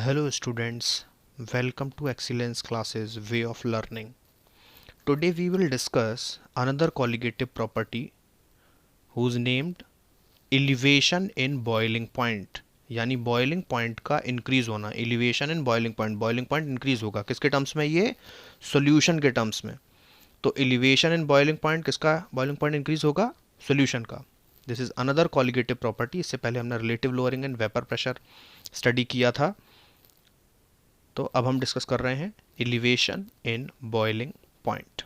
Hello students, welcome to Excellence Classes Way of Learning. Today we will discuss another colligative property whose named elevation in boiling point. यानी boiling point का increase होना, elevation in boiling point increase होगा किसके terms में? ये solution के terms में. तो elevation in boiling point किसका boiling point increase होगा? Solution का. This is another colligative property. इससे पहले हमने relative lowering and vapor pressure study किया था. तो अब हम डिस्कस कर रहे हैं एलिवेशन इन बॉइलिंग पॉइंट.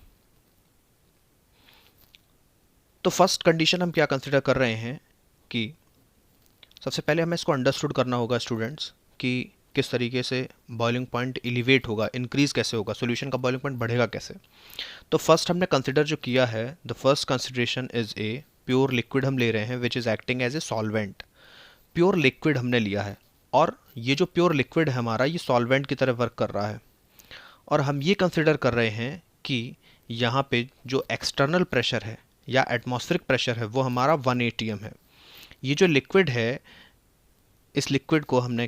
तो फर्स्ट कंडीशन हम क्या कंसिडर कर रहे हैं कि सबसे पहले हमें इसको अंडरस्टूड करना होगा स्टूडेंट्स कि किस तरीके से बॉइलिंग पॉइंट एलिवेट होगा, इंक्रीज कैसे होगा, सॉल्यूशन का बॉइलिंग पॉइंट बढ़ेगा कैसे. तो फर्स्ट हमने कंसिडर जो किया है, the first consideration is a pure liquid हम ले रहे हैं which is acting as a solvent. Pure liquid हमने लिया है और ये जो प्योर लिक्विड है हमारा, ये सॉल्वेंट की तरह वर्क कर रहा है. और हम ये कंसिडर कर रहे हैं कि यहाँ पे जो एक्सटर्नल प्रेशर है या एटमॉस्फेरिक प्रेशर है वो हमारा 1 atm है. ये जो लिक्विड है, इस लिक्विड को हमने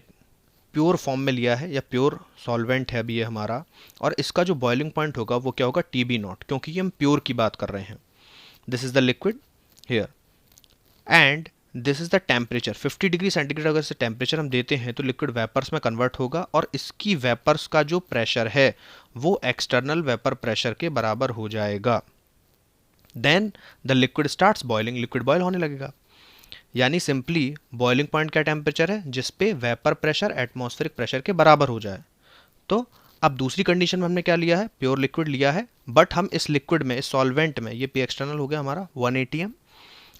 प्योर फॉर्म में लिया है या प्योर सॉल्वेंट है अभी ये हमारा. और इसका जो बॉइलिंग पॉइंट होगा वो क्या होगा? TB0, क्योंकि ये हम प्योर की बात कर रहे हैं. This is the liquid here and this is the temperature. 50 degree centigrade अगर से टेम्परेचर हम देते हैं तो लिक्विड वेपर्स में कन्वर्ट होगा और इसकी वेपर्स का जो प्रेशर है वो एक्सटर्नल वेपर प्रेशर के बराबर हो जाएगा. Then the liquid starts boiling, liquid boil होने लगेगा. यानी सिंपली बॉइलिंग पॉइंट क्या टेम्परेचर है? जिस पे वेपर प्रेशर एटमॉस्फेरिक प्रेशर के बराबर हो जाए. तो अब दूसरी कंडीशन में हमने क्या लिया है? प्योर लिक्विड लिया है, बट हम इस लिक्विड में, इस सॉल्वेंट में, ये पी एक्सटर्नल हो गया हमारा 1 atm.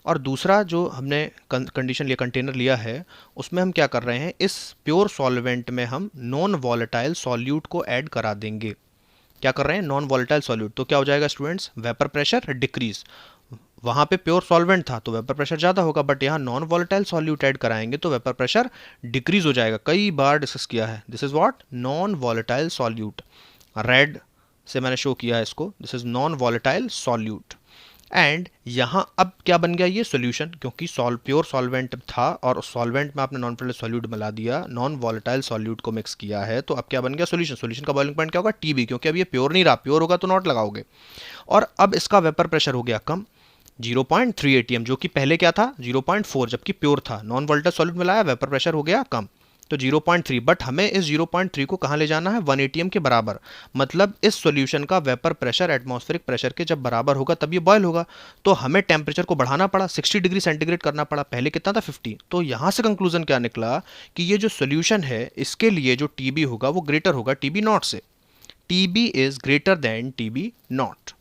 और दूसरा जो हमने कंडीशन लिया, कंटेनर लिया है, उसमें हम क्या कर रहे हैं? इस प्योर सॉल्वेंट में हम नॉन वॉलेटाइल सॉल्यूट को ऐड करा देंगे. क्या कर रहे हैं? Non volatile solute. तो क्या हो जाएगा स्टूडेंट्स? Vapour pressure decrease. वहां पे प्योर सॉल्वेंट था तो वेपर प्रेशर ज़्यादा होगा, बट यहाँ नॉन वॉलेटाइल सॉल्यूट ऐड कराएंगे तो वेपर प्रेशर डिक्रीज हो जाएगा. कई बार डिस्कस किया है. This is what? Non volatile solute. Red से मैंने शो किया है इसको. This is non volatile solute. And यहाँ अब क्या बन गया? ये सोल्यूशन, क्योंकि प्योर सॉल्वेंट था और सॉल्वेंट में आपने नॉन वॉलेटाइल सॉल्यूट मिला दिया, नॉन वॉलेटाइल सॉल्यूट को मिक्स किया है, तो अब क्या बन गया? सोल्यूशन. सोल्यूशन का बॉइलिंग पॉइंट क्या होगा? TB, क्योंकि अब ये प्योर नहीं रहा. प्योर होगा तो नॉट लगाओगे. और अब इसका वेपर प्रेशर हो गया कम, 0.3 atm, जो कि पहले क्या था? 0.4, जबकि प्योर था. नॉन वॉलेटाइल सॉल्यूट मिलाया, वेपर प्रेशर हो गया कम, तो 0.3. बट हमें इस 0.3 को कहाँ ले जाना है? 1 atm के बराबर. मतलब इस सॉल्यूशन का वेपर प्रेशर एटमॉस्फेरिक प्रेशर के जब बराबर होगा तब ये बॉयल होगा. तो हमें टेम्परेचर को बढ़ाना पड़ा, 60 डिग्री सेंटीग्रेड करना पड़ा. पहले कितना था? 50. तो यहाँ से कंक्लूजन क्या निकला कि ये जो सॉल्यूशन है इसके लिए जो TB होगा वो ग्रेटर होगा TB0 से. TB is greater than TB0.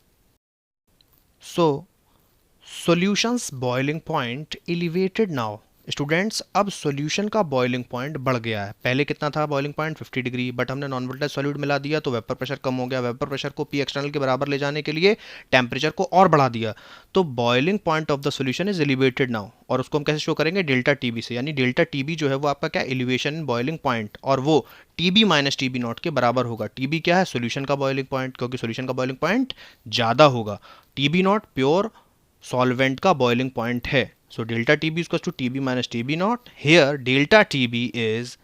So solutions boiling point elevated now. Students, अब सॉल्यूशन का बॉइलिंग पॉइंट बढ़ गया है. पहले कितना था बॉइलिंग पॉइंट? 50 डिग्री, बट हमने नॉन वोलेटाइल सॉल्यूट मिला दिया तो वेपर प्रेशर कम हो गया. वेपर प्रेशर को पी एक्सटर्नल के बराबर ले जाने के लिए टेम्परेचर को और बढ़ा दिया. तो boiling point of the solution is elevated now. और उसको हम कैसे शो करेंगे? डेल्टा TB से. यानी डेल्टा TB जो है वो आपका क्या? एलिवेशन इन बॉइलिंग पॉइंट, और वो TB माइनस TB0 के बराबर होगा. TB क्या है? सॉल्यूशन का बॉइलिंग पॉइंट, क्योंकि सॉल्यूशन का बॉइलिंग पॉइंट ज़्यादा होगा. TB0 प्योर सॉल्वेंट का बॉइलिंग पॉइंट है. So delta TB equals to TB minus TB0. Here delta TB is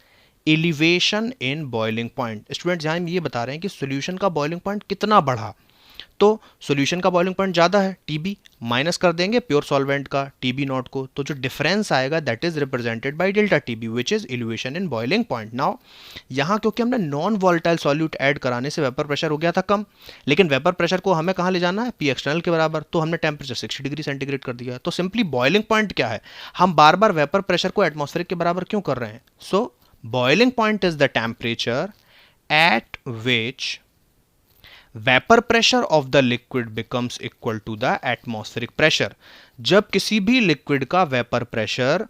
elevation in boiling point. Students, यहाँ हम ये बता रहे हैं कि सॉल्यूशन का बॉइलिंग पॉइंट कितना बढ़ा. तो सॉल्यूशन का बॉइलिंग पॉइंट ज़्यादा है, TB माइनस कर देंगे प्योर सॉल्वेंट का TB0 को, तो जो डिफरेंस आएगा that is represented by delta TB which is elevation in boiling point. Now यहाँ क्योंकि हमने नॉन वॉलेटाइल सॉल्यूट ऐड कराने से वेपर प्रेशर हो गया था कम, लेकिन वेपर प्रेशर को हमें कहाँ ले जाना है? पी एक्सटर्नल के बराबर. तो हमने टेम्परेचर 60 डिग्री सेंटीग्रेड कर दिया. तो सिंपली बॉइलिंग पॉइंट क्या है? हम बार बार वेपर प्रेशर को एटमॉस्फेरिक के बराबर क्यों कर रहे हैं? So boiling point is the temperature at which vapour pressure of the liquid becomes equal to the atmospheric pressure. जब किसी भी लिक्विड का वेपर प्रेशर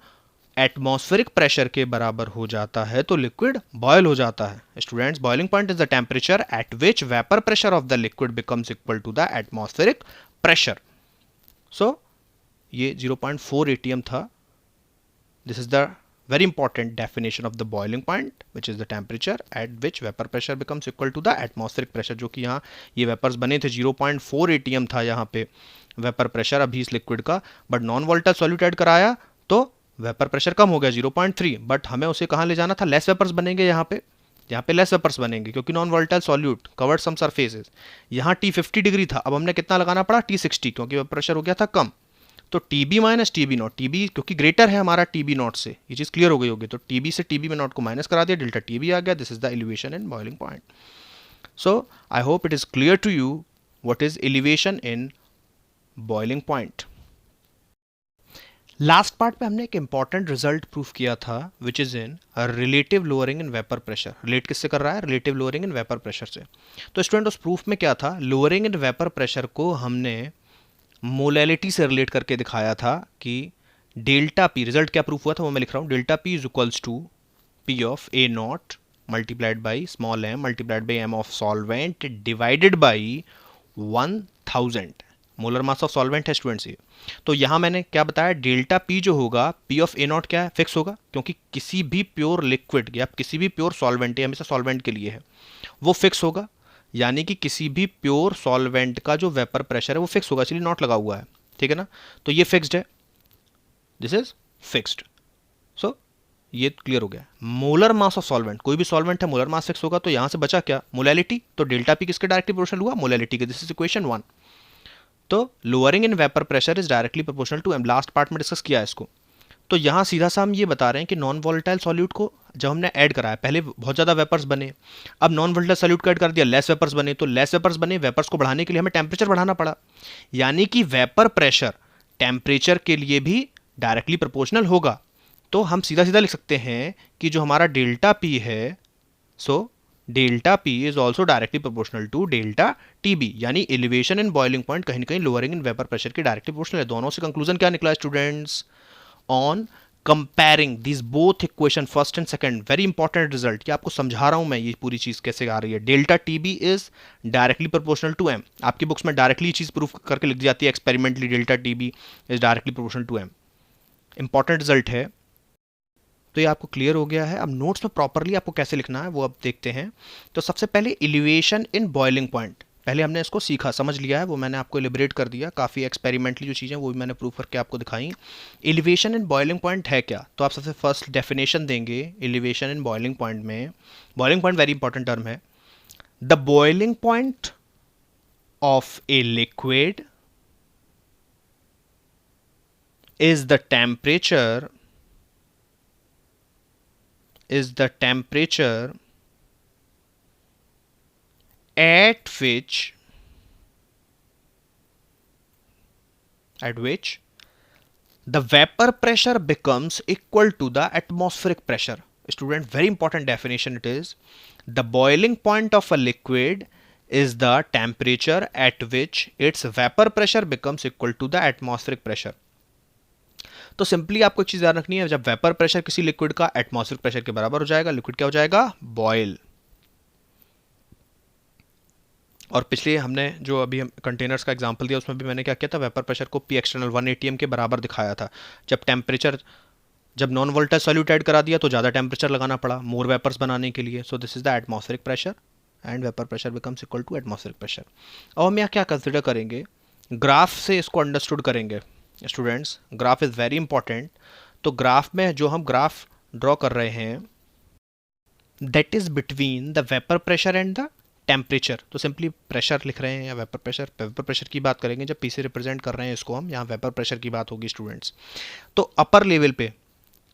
एटमॉस्फेरिक प्रेशर के बराबर हो जाता है तो लिक्विड बॉयल हो जाता है. Students, boiling point is the temperature at which vapour pressure of the liquid becomes equal to the atmospheric pressure. So ये 0.4 atm था. This is the very important definition of the boiling point, which is the temperature at which vapor pressure becomes equal to the atmospheric pressure. जो कि यहाँ ये vapours बने थे, 0.4 atm था यहाँ पे वेपर प्रेशर अभी इस लिक्विड का, but non volatile solute add कराया तो वेपर प्रेशर कम हो गया 0.3. बट हमें उसे कहाँ ले जाना था? लेस वेपर्स बनेंगे यहाँ पे, यहाँ पे लेस वेपर्स बनेंगे क्योंकि नॉन वोलेटाइल सॉल्यूट कवर्ड सम सरफेसेस। यहाँ टी 50 डिग्री था, अब हमने कितना लगाना पड़ा, टी 60, क्योंकि वेपर प्रेशर हो गया था कम। तो T B minus T B nought, T B क्योंकि ग्रेटर है हमारा टी बी नॉट से, ये चीज़ क्लियर हो गई होगी। तो टी बी से टी बी में नॉट को माइनस करा दिया, डेल्टा टी बी आ गया। This is the elevation in boiling point. So I hope it is clear to you what is elevation in boiling point. Last part पे हमने एक इंपॉर्टेंट रिजल्ट प्रूफ किया था which is in relative lowering in vapour pressure. Relate किससे कर रहा है, relative lowering in vapour pressure से। तो स्टूडेंट उस प्रूफ में क्या था, लोअरिंग इन वेपर प्रेशर को हमने मोलैलिटी से रिलेट करके दिखाया था कि डेल्टा पी, रिजल्ट क्या प्रूफ हुआ था वो मैं लिख रहा हूँ, delta P is equals to P of A nought multiplied by small M multiplied by M of solvent divided by 1000। Molar mass of solvent है स्टूडेंट्स ये। तो यहाँ मैंने क्या बताया, डेल्टा पी जो होगा, पी ऑफ ए नॉट क्या है, फिक्स होगा, क्योंकि किसी भी प्योर लिक्विड या किसी भी प्योर सॉल्वेंट, ये हमेशा सॉल्वेंट के लिए है, वो फिक्स होगा। यानी कि किसी भी प्योर सॉल्वेंट का जो वेपर प्रेशर है वो फिक्स होगा, इसलिए नॉट लगा हुआ है, ठीक है ना। तो ये फिक्स्ड है, दिस इज फिक्स्ड। सो ये क्लियर हो गया। मोलर मास ऑफ सॉल्वेंट, कोई भी सॉल्वेंट है, मोलर मास फिक्स होगा, तो यहां से बचा क्या, मोलैलिटी। तो डेल्टा पी किसके डायरेक्टली प्रोपोर्शनल हुआ, मोलैलिटी के। This is equation 1। तो lowering in vapour pressure is directly proportional to M. Last part में डिस्कस किया है इसको। तो यहाँ सीधा सा हम ये बता रहे हैं कि नॉन वोलेटाइल सॉल्यूट को जब हमने ऐड कराया, पहले बहुत ज़्यादा वेपर्स बने, अब नॉन वोलेटाइल सॉल्यूट को ऐड कर दिया, लेस वेपर्स बने। तो लेस वेपर्स बने, वेपर्स को बढ़ाने के लिए हमें टेम्परेचर बढ़ाना पड़ा, यानी कि वेपर प्रेशर टेम्परेचर के लिए भी डायरेक्टली प्रोपोर्शनल होगा। तो हम सीधा सीधा लिख सकते हैं कि जो हमारा डेल्टा पी है, so delta P is also directly proportional to delta T B, यानी एलिवेशन इन बॉइलिंग पॉइंट कहीं ना कहीं लोअरिंग इन वेपर प्रेशर के डायरेक्टली प्रोपोर्शनल है। दोनों से कंक्लूजन क्या निकला students, on comparing this both equation first and second, very important result. ये आपको समझा रहा हूं मैं, ये पूरी चीज कैसे आ रही है। Delta T B is directly proportional to M, आपकी बुक्स में डायरेक्टली चीज प्रूफ करके लिख दी जाती है, experimentally delta T B is directly proportional to M. Important result है। तो ये आपको क्लियर हो गया है। अब नोट्स में प्रॉपरली आपको कैसे लिखना है वो अब देखते हैं। तो सबसे पहले एलिवेशन इन बॉइलिंग पॉइंट, पहले हमने इसको सीखा समझ लिया है, वो मैंने आपको एलिब्रेट कर दिया, काफ़ी एक्सपेरिमेंटली जो चीज़ें वो भी मैंने प्रूफ करके आपको दिखाई। एलिवेशन इन बॉइलिंग पॉइंट है क्या, तो आप सबसे फर्स्ट डेफिनेशन देंगे एलिवेशन इन बॉइलिंग पॉइंट में। Boiling point very important term है। The boiling point of a liquid is the temperature at which the vapor pressure becomes equal to the atmospheric pressure. Student, very important definition it is. The boiling point of a liquid is the temperature at which its vapor pressure becomes equal to the atmospheric pressure. तो simply आपको एक चीज ध्यान रखनी है, जब vapour pressure किसी liquid का एटमॉस्फेरिक प्रेशर के बराबर हो जाएगा, लिक्विड क्या हो जाएगा, बॉयल। और पिछले हमने जो अभी हम कंटेनर्स का एग्जांपल दिया उसमें भी मैंने क्या किया था, वेपर प्रेशर को पी एक्सटर्नल 1 atm के बराबर दिखाया था। जब नॉन वोलेटाइल सॉल्यूट ऐड करा दिया तो ज़्यादा टेम्परेचर लगाना पड़ा मोर वेपर्स बनाने के लिए। So this is the atmospheric pressure and vapour pressure becomes equal to atmospheric pressure. और हम यहाँ क्या कंसिडर करेंगे, ग्राफ से इसको अंडरस्टूड करेंगे students. Graph is very important. तो ग्राफ में जो हम ग्राफ ड्रॉ कर रहे हैं that is between the vapour pressure and the temperature. तो सिंपली प्रेशर लिख रहे हैं या वेपर प्रेशर की बात करेंगे जब पी से रिप्रेजेंट कर रहे हैं इसको हम, यहाँ वेपर प्रेशर की बात होगी स्टूडेंट्स। तो अपर लेवल पे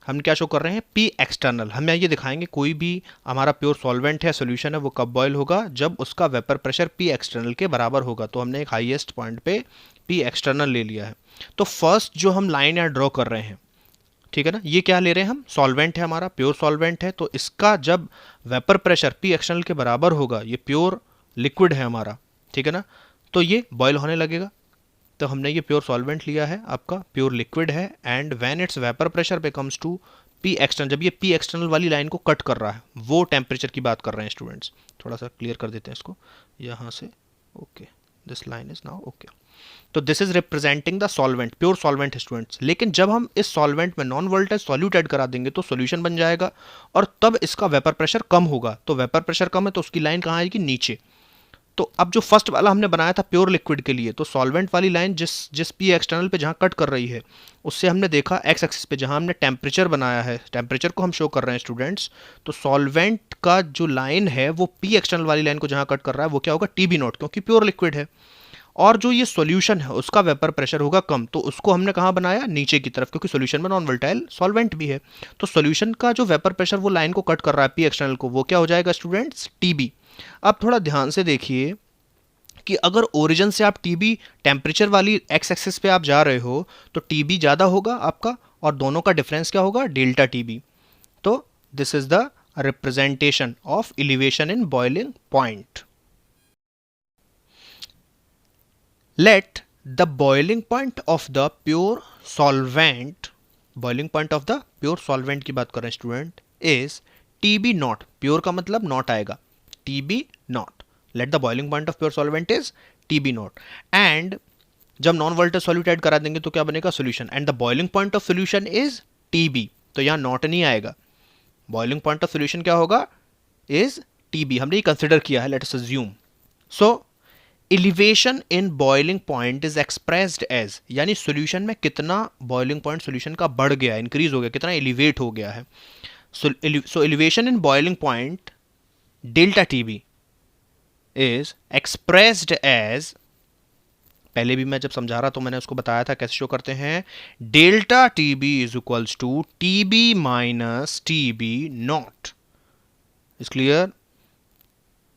हम क्या शो कर रहे हैं, पी एक्सटर्नल। हम यहाँ ये दिखाएंगे कोई भी हमारा प्योर सॉल्वेंट है, सोल्यूशन है, वो कब बॉयल होगा, जब उसका वेपर प्रेशर पी एक्सटर्नल के बराबर होगा। तो हमने एक हाईएस्ट पॉइंट पे पी एक्सटर्नल ले लिया है। तो फर्स्ट जो हम लाइन यहाँ ड्रॉ कर रहे हैं, ठीक है ना, ये क्या ले रहे हैं हम, सॉल्वेंट है हमारा, प्योर सॉल्वेंट है। तो इसका जब वेपर प्रेशर पी एक्सटर्नल के बराबर होगा, ये प्योर लिक्विड है हमारा, ठीक है ना, तो ये बॉयल होने लगेगा। तो हमने ये प्योर सॉल्वेंट लिया है, आपका प्योर लिक्विड है, and when its vapour pressure becomes to P external, जब ये पी एक्सटर्नल वाली लाइन को कट कर रहा है, वो टेम्परेचर की बात कर रहे हैं स्टूडेंट्स। थोड़ा सा क्लियर कर देते हैं इसको यहाँ से। Okay, this line is now okay. तो this is representing the solvent, pure solvent है स्टूडेंट्स। लेकिन जब हम इस सॉल्वेंट में नॉन वोलेटाइल सॉल्यूट ऐड करा देंगे तो सॉल्यूशन बन जाएगा, और तब इसका वेपर प्रेशर कम होगा। तो वेपर प्रेशर कम है तो उसकी लाइन कहाँ आएगी, नीचे। तो अब जो फर्स्ट वाला हमने बनाया था प्योर लिक्विड के लिए, तो सॉल्वेंट वाली लाइन जिस पी एक्सटर्नल पे जहाँ कट कर रही है, उससे हमने देखा एक्स एक्सिस पे जहाँ हमने टेम्परेचर बनाया है, टेम्परेचर को हम शो कर रहे हैं स्टूडेंट्स। तो सॉल्वेंट का जो लाइन है वो पी एक्सटर्नल वाली लाइन को जहां कट कर रहा है वो क्या होगा, टीबी नॉट, क्योंकि प्योर लिक्विड है। और जो ये सॉल्यूशन है उसका वेपर प्रेशर होगा कम, तो उसको हमने कहाँ बनाया, नीचे की तरफ, क्योंकि सॉल्यूशन में नॉन वोलेटाइल सॉल्वेंट भी है। तो सॉल्यूशन का जो वेपर प्रेशर वो लाइन को कट कर रहा है पी एक्सटर्नल को, वो क्या हो जाएगा स्टूडेंट्स, टीबी। अब थोड़ा ध्यान से देखिए कि अगर ओरिजिन से आप टीबी टेम्परेचर वाली एक्स एक्सिस पे आप जा रहे हो तो टीबी ज़्यादा होगा आपका, और दोनों का डिफरेंस क्या होगा, डेल्टा टीबी। तो this is the representation of elevation in boiling point. Let the boiling point of the pure solvent, boiling point of the pure solvent की बात कर रहे हैं student, is TB naught, pure का मतलब नॉट आएगा, TB naught. Let the boiling point of pure solvent is TB naught. And जब non volatile solute add करा देंगे तो क्या बनेगा, solution, and the boiling point of solution is TB, तो यहाँ नॉट नहीं आएगा, बॉइलिंग पॉइंट ऑफ सोल्यूशन क्या होगा, इज TB, हमने ये कंसिडर किया है, let us assume. So elevation in boiling point is expressed as, यानी सॉल्यूशन में कितना बॉइलिंग पॉइंट सॉल्यूशन का बढ़ गया, इंक्रीज हो गया, कितना एलिवेट हो गया है। So elevation in boiling point delta TB is expressed as, पहले भी मैं जब समझा रहा तो मैंने उसको बताया था कैसे शो करते हैं, delta TB is equals to T B minus T B nought. Is clear?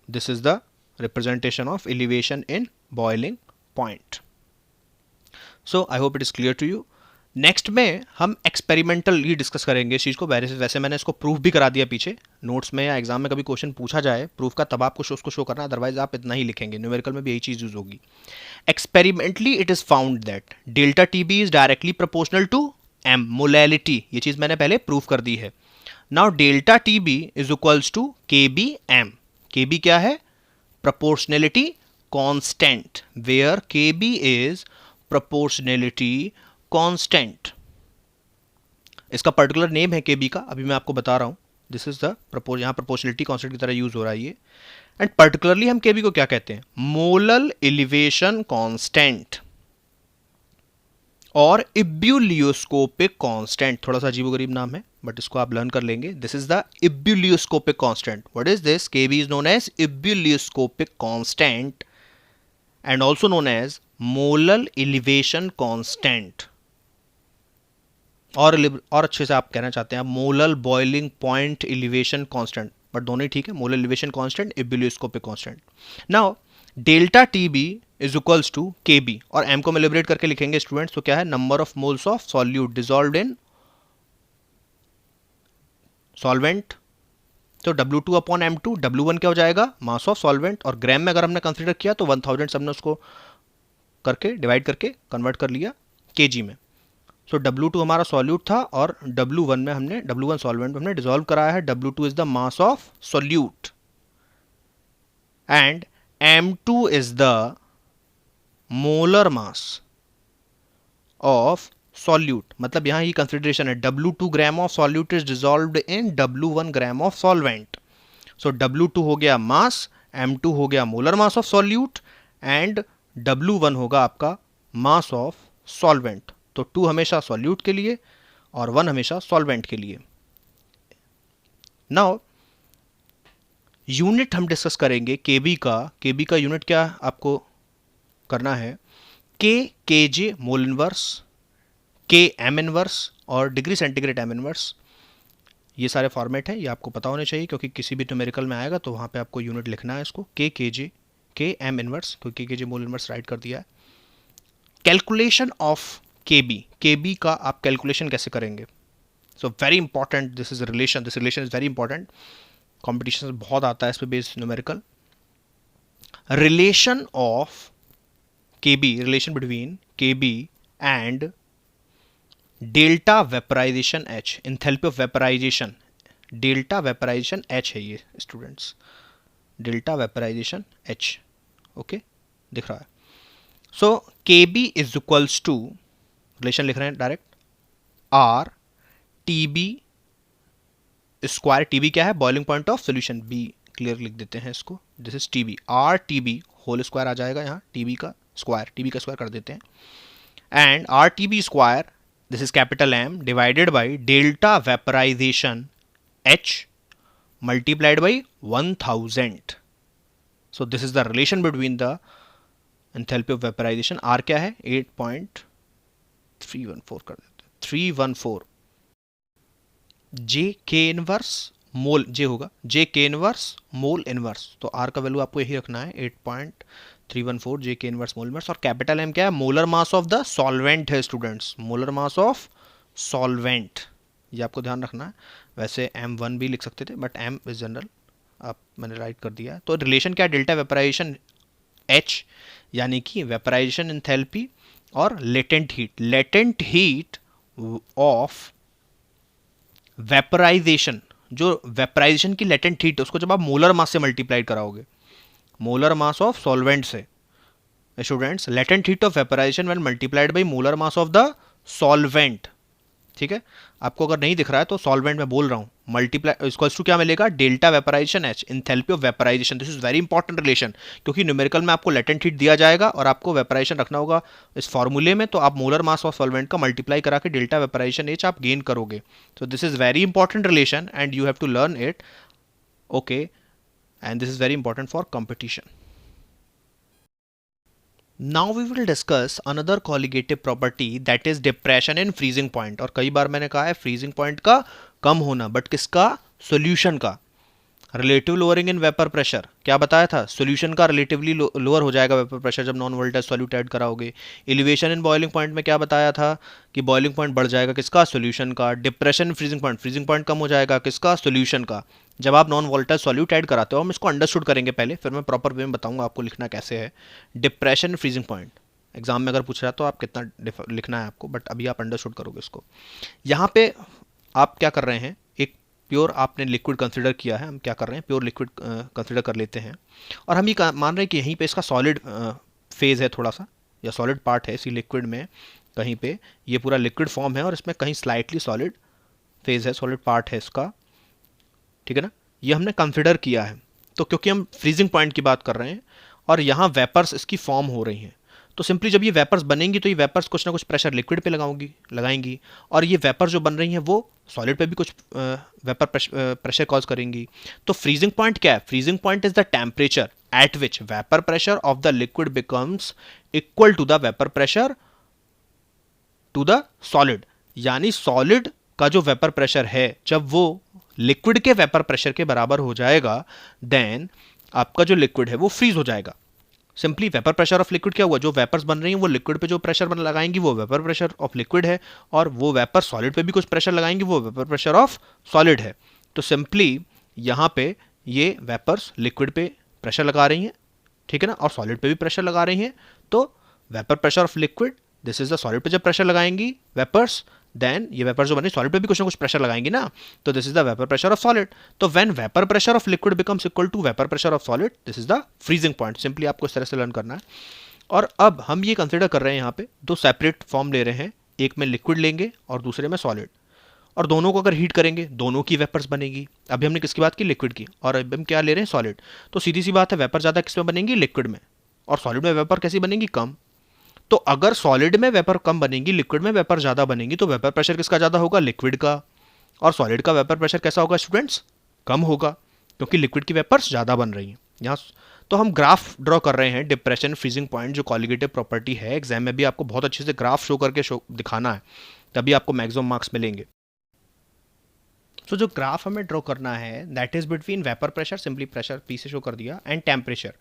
This is the representation of elevation in boiling point. So I hope it is clear to you. Next में हम एक्सपेरिमेंटल ही discuss करेंगे इस चीज़ को। वैसे मैंने इसको proof भी करा दिया पीछे नोट्स में, या एग्जाम में कभी क्वेश्चन पूछा जाए प्रूफ का तब आपको उसको शो करना, अदरवाइज आप इतना ही लिखेंगे, न्यूमेरिकल में भी यही चीज़ यूज होगी। Experimentally it is found that delta TB is directly proportional to M, molality, ये चीज़ मैंने पहले प्रूफ कर दी है। Now delta TB is equals to K B M. K B क्या है, proportionality constant, where Kb is proportionality constant. इसका पर्टिकुलर नेम है Kb का, अभी मैं आपको बता रहा हूं। दिस इज द यहाँ proportionality constant की तरह यूज हो रहा है ये। एंड पर्टिकुलरली हम Kb को क्या कहते हैं, मोलल एलिवेशन कांस्टेंट और इब्यूलियोस्कोपिक कांस्टेंट। थोड़ा सा अजीबोगरीब नाम है बट इसको आप लर्न कर लेंगे। This is the ebullioscopic constant. What is this? Kb is known as ebullioscopic constant and also known as molal elevation constant, और अच्छे से आप कहना चाहते हैं molal boiling point elevation constant, but दोनों ही ठीक है, molal elevation constant, ebullioscopic constant. Now delta TB is equals to Kb, और m को मैं लिबरेट करके लिखेंगे स्टूडेंट्स, तो क्या है, number of moles of solute dissolved in solvent. तो W2 अपॉन M2, W1 क्या हो जाएगा, मास ऑफ सॉल्वेंट, और ग्राम में अगर हमने कंसीडर किया तो 1000 हमने उसको करके डिवाइड करके कन्वर्ट कर लिया kg में। सो W2 हमारा सॉल्यूट था, और W1 सॉल्वेंट में हमने डिसॉल्व कराया है। W2 is the mass of solute and M2 is the molar mass of solute. मतलब यहां ही कंसिडरेशन है, W2 gram of solute is dissolved in W1 gram of solvent. So W2 हो गया मास, M2 हो गया molar mass of solute, and W1 होगा आपका मास of solvent. तो 2 हमेशा सॉल्यूट के लिए और 1 हमेशा सॉल्वेंट के लिए। नाउ यूनिट हम डिस्कस करेंगे Kb का। Kb का यूनिट क्या आपको करना है, Kj mole inverse, Km inverse और डिग्री सेंटीग्रेड m इनवर्स। ये सारे फॉर्मेट हैं, ये आपको पता होने चाहिए क्योंकि किसी भी न्यूमेरिकल में आएगा तो वहाँ पे आपको यूनिट लिखना है इसको, Kj, Km इनवर्स, क्योंकि Kj मोल इनवर्स राइट कर दिया है। कैलकुलेशन ऑफ Kb का आप कैलकुलेशन कैसे करेंगे, so very important, this relation is very important, competition बहुत आता है इस पे based numerical. Relation of Kb, relation between Kb and delta vaporisation H, enthalpy of vaporisation, delta vaporisation H है ये students, delta vaporisation H, okay दिख रहा है। So Kb is equals to, relation लिख रहे हैं direct, R TB square. TB क्या है, boiling point of solution, B clear लिख देते हैं इसको, this is TB, R TB whole square आ जाएगा यहाँ, TB का स्क्वायर कर देते हैं, and R TB square, this is capital M divided by delta vaporisation H multiplied by 1000. So this is the relation between the enthalpy of vaporization. R क्या है? 8.314 कर देते हैं, 314 जे के इनवर्स मोल, जे होगा J K inverse mole inverse, तो R का value आपको यही रखना है 8.314 J K inverse mole inverse. और कैपिटल एम क्या है? Molar mass of the solvent है students, molar mass of solvent, ये आपको ध्यान रखना है। वैसे M1 भी लिख सकते थे बट M इज जनरल, आप मैंने राइट कर दिया है। तो रिलेशन क्या है? डेल्टा वेपराइजेशन H, यानी कि वेपराइजेशन एंथैल्पी और latent heat, latent heat of vaporisation, जो वेपराइजेशन की लेटेंट हीट है उसको जब आप मोलर मास से मल्टीप्लाई कराओगे, मोलर मास ऑफ सॉल्वेंट से, students, latent heat of vaporisation when multiplied by molar mass of the solvent, ठीक है। आपको अगर नहीं दिख रहा है तो सॉल्वेंट में बोल रहा हूं, मल्टीप्लाई इक्वल्स टू क्या मिलेगा? Delta vaporisation H, enthalpy of vaporisation. This is very important relation, क्योंकि न्यूमेरिकल में आपको लेटेंट हीट दिया जाएगा और आपको वेपराइजेशन रखना होगा इस फॉर्मूले में, तो आप मोलर मास ऑफ सॉल्वेंट का मल्टीप्लाई करा के डेल्टा वेपराइजेशन एच आप गेन करोगे। तो this is very important relation and you have to learn it, okay, and this is very important for competition. Now we will discuss another colligative property that is depression in freezing point। और कई बार मैंने कहा है freezing point का कम होना, but किसका? solution का। Relative lowering in vapour pressure, क्या बताया था? सॉल्यूशन का रिलेटिवली लोअर हो जाएगा वेपर प्रेशर जब नॉन वोल्टाइल सॉल्यूट ऐड कराओगे। एलिवेशन इन बॉइलिंग पॉइंट में क्या बताया था कि बॉइलिंग पॉइंट बढ़ जाएगा, किसका? सॉल्यूशन का। डिप्रेशन इन फ्रीजिंग पॉइंट कम हो जाएगा, किसका? सॉल्यूशन का, जब आप नॉन वोल्टाइल सॉल्यूट ऐड कराते हो। हम इसको अंडरस्टूड करेंगे पहले, फिर मैं प्रॉपर वे में बताऊंगा आपको लिखना कैसे है। डिप्रेशन फ्रीजिंग पॉइंट एग्जाम में अगर पूछ रहा है तो आप कितना लिखना है आपको, बट अभी आप अंडरस्टूड करोगे इसको। यहाँ पे आप क्या कर रहे हैं? एक प्योर आपने लिक्विड कंसिडर किया है, हम क्या कर रहे हैं? प्योर लिक्विड कंसिडर कर लेते हैं, और हम ये मान रहे हैं कि यहीं पे इसका सॉलिड फेज है थोड़ा सा, या सॉलिड पार्ट है इसी लिक्विड में, कहीं पे ये पूरा लिक्विड फॉर्म है और इसमें कहीं स्लाइटली सॉलिड फेज है, सॉलिड पार्ट है इसका, ठीक है ना। ये हमने कंसिडर किया है। तो क्योंकि हम फ्रीजिंग पॉइंट की बात कर रहे हैं और यहाँ वेपर्स इसकी फॉर्म हो रही हैं, तो सिंपली जब ये वेपर्स बनेंगी तो ये वेपर्स कुछ ना कुछ प्रेशर लिक्विड पे लगाएंगी, और ये वेपर जो बन रही हैं वो सॉलिड पे भी कुछ वेपर प्रेशर कॉज करेंगी। तो फ्रीजिंग पॉइंट क्या है? Freezing point is the temperature at which vapour pressure of the liquid becomes equal to the vapour pressure to the solid, यानी सॉलिड का जो वेपर प्रेशर है जब वो लिक्विड के वेपर प्रेशर के बराबर हो जाएगा, देन आपका जो लिक्विड है वो फ्रीज हो जाएगा। Simply vapour pressure of liquid क्या हुआ? जो वेपर्स बन रही हैं वो लिक्विड पे जो प्रेशर बन लगाएंगी वो वेपर प्रेशर ऑफ लिक्विड है, और वो वेपर सॉलिड पे भी कुछ प्रेशर लगाएंगी वो वेपर प्रेशर ऑफ सॉलिड है। तो सिंपली यहाँ पे ये वेपर्स लिक्विड पे प्रेशर लगा रही हैं, ठीक है ना, और सॉलिड पे भी प्रेशर लगा रही हैं। तो vapour pressure of liquid, this is the solid पे जब प्रेशर लगाएंगी वेपर्स, देन ये वेपर जो बनी सॉलिड पे भी कुछ ना कुछ प्रेशर लगाएंगी ना, तो this is the vapour pressure of solid. तो when vapour pressure of liquid becomes equal to vapour pressure of solid, this is the freezing point. Simply आपको इस तरह से लर्न करना है। और अब हम ये कंसिडर कर रहे हैं, यहाँ पे दो सेपरेट फॉर्म ले रहे हैं, एक में लिक्विड लेंगे और दूसरे में सॉलिड, और दोनों को अगर हीट करेंगे दोनों की वेपर्स बनेगी। अभी हमने किसकी बात की? लिक्विड की, और अभी हम क्या ले रहे हैं? सॉलिड। तो सीधी सी बात है, वेपर ज़्यादा किस में बनेंगी? लिक्विड में, और सॉलिड में वेपर कैसी बनेंगी? कम। तो अगर सॉलिड में वेपर कम बनेगी, लिक्विड में वेपर ज्यादा बनेगी, तो वेपर प्रेशर किसका ज्यादा होगा? लिक्विड का। और सॉलिड का वेपर प्रेशर कैसा होगा स्टूडेंट्स? कम होगा, क्योंकि लिक्विड की वेपर्स ज्यादा बन रही हैं यहाँ। तो हम ग्राफ ड्रॉ कर रहे हैं डिप्रेशन फ्रीजिंग पॉइंट, जो कॉलिगेटिव प्रॉपर्टी है। एग्जाम में भी आपको बहुत अच्छे से ग्राफ शो करके दिखाना है, तभी आपको मैक्सिमम मार्क्स मिलेंगे। तो जो ग्राफ हमें ड्रॉ करना है that is between vapour pressure, simply pressure P से शो कर दिया, एंड टेम्परेचर।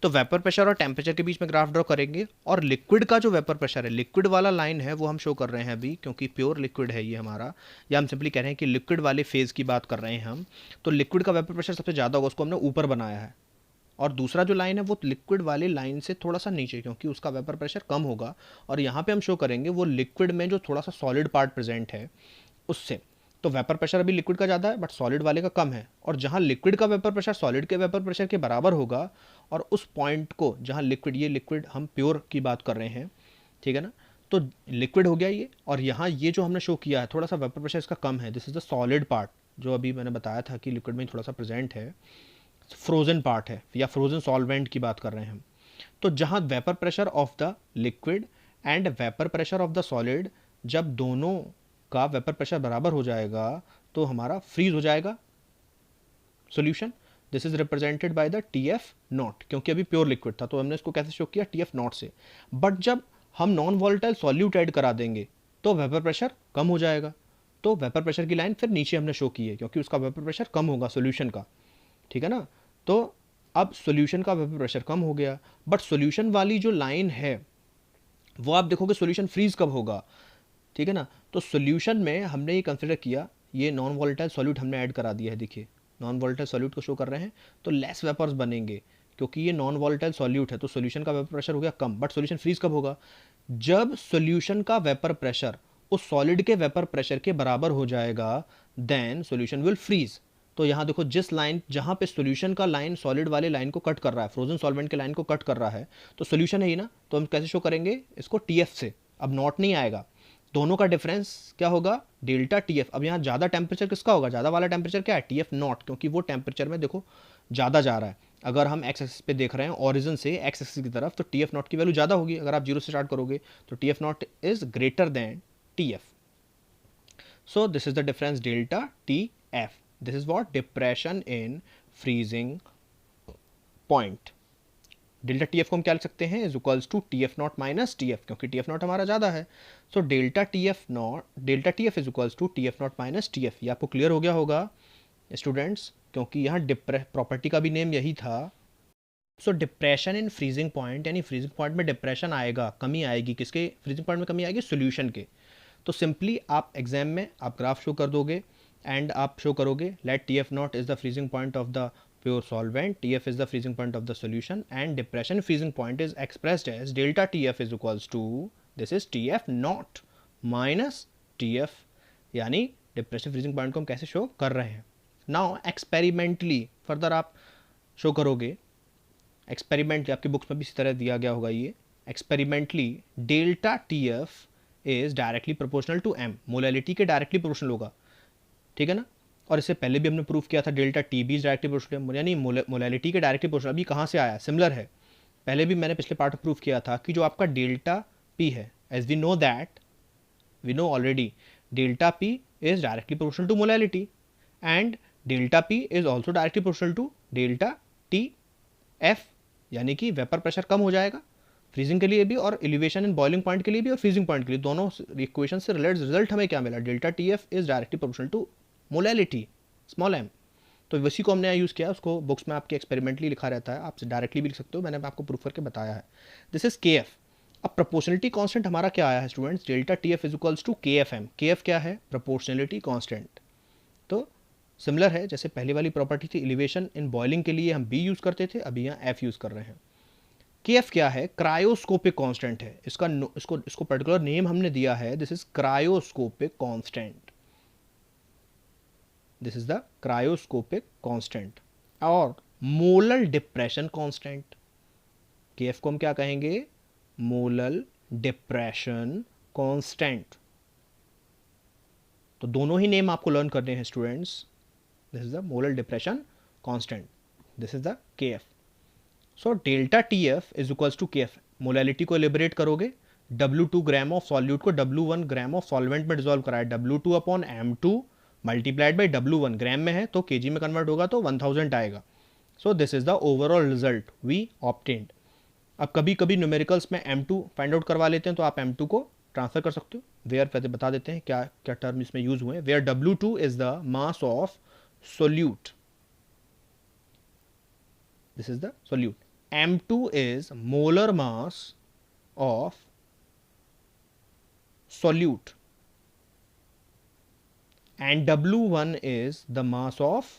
तो वेपर प्रेशर और टेम्परेचर के बीच में ग्राफ ड्रॉ करेंगे, और लिक्विड का जो वेपर प्रेशर है, लिक्विड वाला लाइन है वो हम शो कर रहे हैं अभी, क्योंकि प्योर लिक्विड है ये हमारा, या हम सिंपली कह रहे हैं कि लिक्विड वाले फेज की बात कर रहे हैं हम। तो लिक्विड का वेपर प्रेशर सबसे ज़्यादा होगा, उसको हमने ऊपर बनाया है, और दूसरा जो लाइन है वो लिक्विड वाली लाइन से थोड़ा सा नीचे, क्योंकि उसका वेपर प्रेशर कम होगा। और यहाँ पे हम शो करेंगे वो लिक्विड में जो थोड़ा सा सॉलिड पार्ट प्रेजेंट है उससे। तो वेपर प्रेशर अभी लिक्विड का ज़्यादा है बट सॉलिड वाले का कम है, और जहाँ लिक्विड का वेपर प्रेशर सॉलिड के वेपर प्रेशर के बराबर होगा, और उस पॉइंट को जहाँ लिक्विड, ये लिक्विड हम प्योर की बात कर रहे हैं, ठीक है ना, तो लिक्विड हो गया ये, और यहाँ ये जो हमने शो किया है थोड़ा सा वेपर प्रेशर इसका कम है, this is the solid part, जो अभी मैंने बताया था कि लिक्विड में थोड़ा सा प्रेजेंट है, फ्रोजन पार्ट है, या फ्रोजन सॉल्वेंट की बात कर रहे हैं हम। तो जहाँ vapour pressure of the liquid and vapour pressure of the solid, जब दोनों का वेपर प्रेशर बराबर हो जाएगा तो हमारा फ्रीज हो जाएगा solution, this is represented by the T F not, क्योंकि अभी प्योर लिक्विड था तो हमने इसको कैसे शो किया, टी एफ नॉट से। बट जब हम नॉन वॉलेटाइल सॉल्यूट ऐड करा देंगे तो वेपर प्रेशर कम हो जाएगा, तो वेपर प्रेशर की लाइन फिर नीचे हमने शो की है क्योंकि उसका वेपर प्रेशर कम होगा सोल्यूशन का, ठीक है ना। तो अब सोल्यूशन का वेपर प्रेशर कम हो गया, बट सोल्यूशन वाली जो लाइन है वो आप देखोगे सोल्यूशन फ्रीज कब होगा, ठीक है ना। तो सोल्यूशन में हमने ये कंसिडर किया, ये नॉन वॉलेटाइल सॉल्यूट हमने ऐड करा दिया है, देखिए नॉन वॉलेटाइल सॉल्यूट को शो कर रहे हैं, तो लेस वेपर्स बनेंगे क्योंकि ये नॉन वॉलेटाइल सॉल्यूट है, तो सोल्यूशन का वेपर प्रेशर हो गया कम, बट सोल्यूशन फ्रीज कब होगा, जब सोल्यूशन का वेपर प्रेशर उस सॉलिड के वेपर प्रेशर के बराबर हो जाएगा, देन सोल्यूशन विल फ्रीज। तो यहाँ देखो जिस लाइन, जहाँ पे सोल्यूशन का लाइन सॉलिड वाले लाइन को कट कर रहा है, फ्रोजन सॉल्वेंट के लाइन को कट कर रहा है, तो सोल्यूशन है ही ना, तो हम कैसे शो करेंगे इसको, टी एफ से। अब नॉट नहीं आएगा, दोनों का डिफरेंस क्या होगा, डेल्टा टी एफ। अब यहाँ ज़्यादा टेम्परेचर किसका होगा, ज़्यादा वाला टेम्परेचर क्या है, टी एफ नॉट, क्योंकि वो टेम्परेचर में देखो ज़्यादा जा रहा है। अगर हम एक्स एक्सिस पे देख रहे हैं ओरिजिन से एक्स एक्सिस की तरफ, तो टी एफ नॉट की वैल्यू ज़्यादा होगी, अगर आप जीरो से स्टार्ट करोगे तो T F nought is greater than T F. So this is the difference delta TF. This is what depression in freezing point. Delta T F को हम क्या लिख सकते हैं, is equals to T F nought minus T F, क्योंकि T F nought हमारा ज़्यादा है। So delta T F is equals to T F nought minus T F. ये आपको क्लियर हो गया होगा स्टूडेंट्स, क्योंकि यहाँ प्रॉपर्टी का भी नेम यही था। सो डिप्रेशन इन फ्रीजिंग पॉइंट, यानी फ्रीजिंग पॉइंट में डिप्रेशन आएगा, कमी आएगी, किसके फ्रीजिंग पॉइंट में कमी आएगी, सोल्यूशन के। तो सिंपली आप एग्जाम में आप ग्राफ शो कर दोगे एंड आप शो करोगे let T F nought is the freezing point of the pure solvent, T F is the freezing point of the solution, and depression freezing point is expressed as delta T F is equals to this is T F nought minus T F, यानी depression freezing point को हम कैसे show कर रहे हैं। Now experimentally further आप show करोगे, experimentally आपकी बुक्स में भी इसी तरह दिया गया होगा, ये experimentally delta T F is directly proportional to M, molality के डायरेक्टली प्रोपोर्शनल होगा, ठीक है ना। और इससे पहले भी हमने प्रूव किया था delta T B is directly proportional, यानी मोलैलिटी के डायरेक्टली प्रोपोर्शनल। अभी कहाँ से आया, सिमिलर है, पहले भी मैंने पिछले पार्ट में प्रूव किया था कि जो आपका डेल्टा पी है, as we know that, we know already delta P is directly proportional to molality and delta P is also directly proportional to delta T F, यानी कि वेपर प्रेशर कम हो जाएगा फ्रीजिंग के लिए भी, और एलिवेशन इन बॉइलिंग पॉइंट के लिए भी, और फ्रीजिंग पॉइंट के लिए, दोनों इक्वेशन से रिलेटेड रिजल्ट हमें क्या मिला, delta T F is directly proportional to molality small M. तो वैसी को हमने यूज़ किया, उसको बुक्स में आपके एक्सपेरिमेंटली लिखा रहता है, आप डायरेक्टली भी लिख सकते हो, मैंने आपको प्रूफ करके बताया है। This is K F. अब प्रोपोर्शनलिटी कांस्टेंट हमारा क्या आया है students, delta T F is equals to K F M. K F क्या है, प्रोपोर्शनलिटी कांस्टेंट। तो सिमिलर है, जैसे पहली वाली प्रॉपर्टी थी एलिवेशन इन बॉइलिंग के लिए हम बी यूज़ करते थे, अभी यहाँ एफ यूज़ कर रहे हैं। के एफ क्या है, क्रायोस्कोपिक कांस्टेंट है, इसको पर्टिकुलर नेम हमने दिया है, this is cryoscopic constant, this is the cryoscopic constant. और मोलल डिप्रेशन कांस्टेंट, के एफ को हम क्या कहेंगे, मोलल डिप्रेशन कांस्टेंट। तो दोनों ही नेम आपको लर्न करने हैं students, this is the molal depression constant, this is the K F. So delta T F is equals to K F, molality को एलिबरेट करोगे, W2 ग्राम ऑफ सॉल्यूट को W1 gram of solvent में dissolve कराया, W2 upon M2 multiplied by W1, ग्राम में है तो KG में convert होगा तो 1000 आएगा। So this is the overall result we obtained. अब कभी कभी न्यूमेरिकल्स में M2 फाइंड आउट करवा लेते हैं, तो आप M2 को ट्रांसफर कर सकते हो, वेयर पहले बता देते हैं क्या क्या टर्म इसमें यूज हुए, where W2 is the mass of solute, this is the solute, M2 is molar mass of solute and W1 is the mass of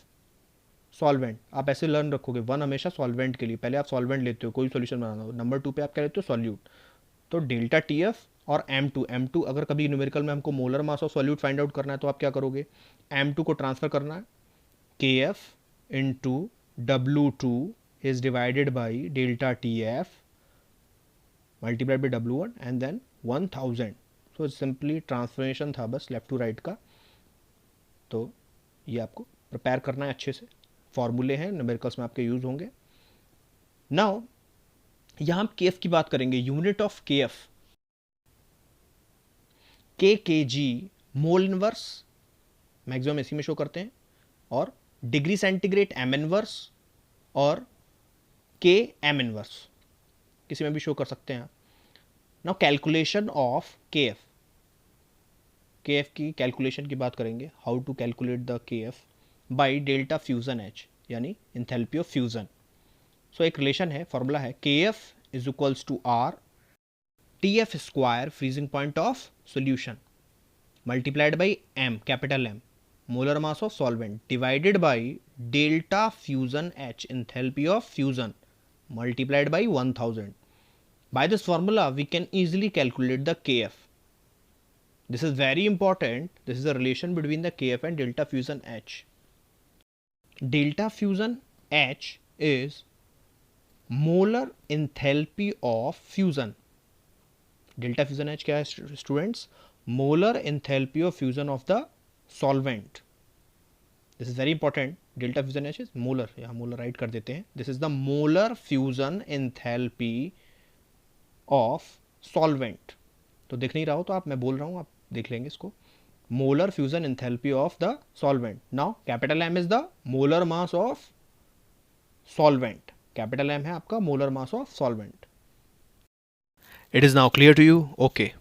solvent। आप ऐसे लर्न रखोगे, वन हमेशा सॉल्वेंट के लिए, पहले आप सॉल्वेंट लेते हो कोई सॉल्यूशन बनाना हो, नंबर 2 पे आप क्या लेते हो, सॉल्यूट। तो डेल्टा टी एफ और M2 अगर कभी न्यूमेरिकल में हमको molar mass of solute find out करना है तो आप क्या करोगे, M2 को ट्रांसफर करना है, के F into W2 is divided by delta TF multiplied by W1 and then 1000। so simply transformation था बस लेफ्ट टू राइट का। तो ये आपको प्रिपेयर करना है अच्छे से, फॉर्मूले हैं न्यूमेरिकल्स में आपके यूज होंगे। नाउ यहाँ हम के एफ की बात करेंगे, यूनिट ऑफ के एफ, के जी मोल इनवर्स मैक्सिमम इसी में शो करते हैं, और डिग्री सेंटीग्रेड m इनवर्स और k m इनवर्स, किसी में भी शो कर सकते हैं आप। नाउ कैलकुलेशन ऑफ kf की कैलकुलेशन की बात करेंगे, how to calculate the kf by delta fusion h, यानी इंथैल्पी ऑफ फ्यूजन। सो एक रिलेशन है, फॉर्मूला है kf is equals to R TF square freezing point of solution multiplied by m capital M molar mass of solvent divided by delta fusion h enthalpy of fusion multiplied by 1000. By this formula we can easily calculate the kf. This is very important. This is a relation between the kf and delta fusion h. Delta fusion h is molar enthalpy of fusion. Delta fusion h क्या है students? Molar enthalpy of fusion of the solvent. This is very important. Delta fusion H is molar, यहाँ molar right कर देते हैं. This is the molar fusion enthalpy of solvent. तो दिख नहीं रहा हो तो आप, मैं बोल रहा हूँ, आप देख लेंगे इसको. Molar fusion enthalpy of the solvent. Now capital M is the molar mass of solvent. Capital M है आपका molar mass of solvent. It is now clear to you? Okay.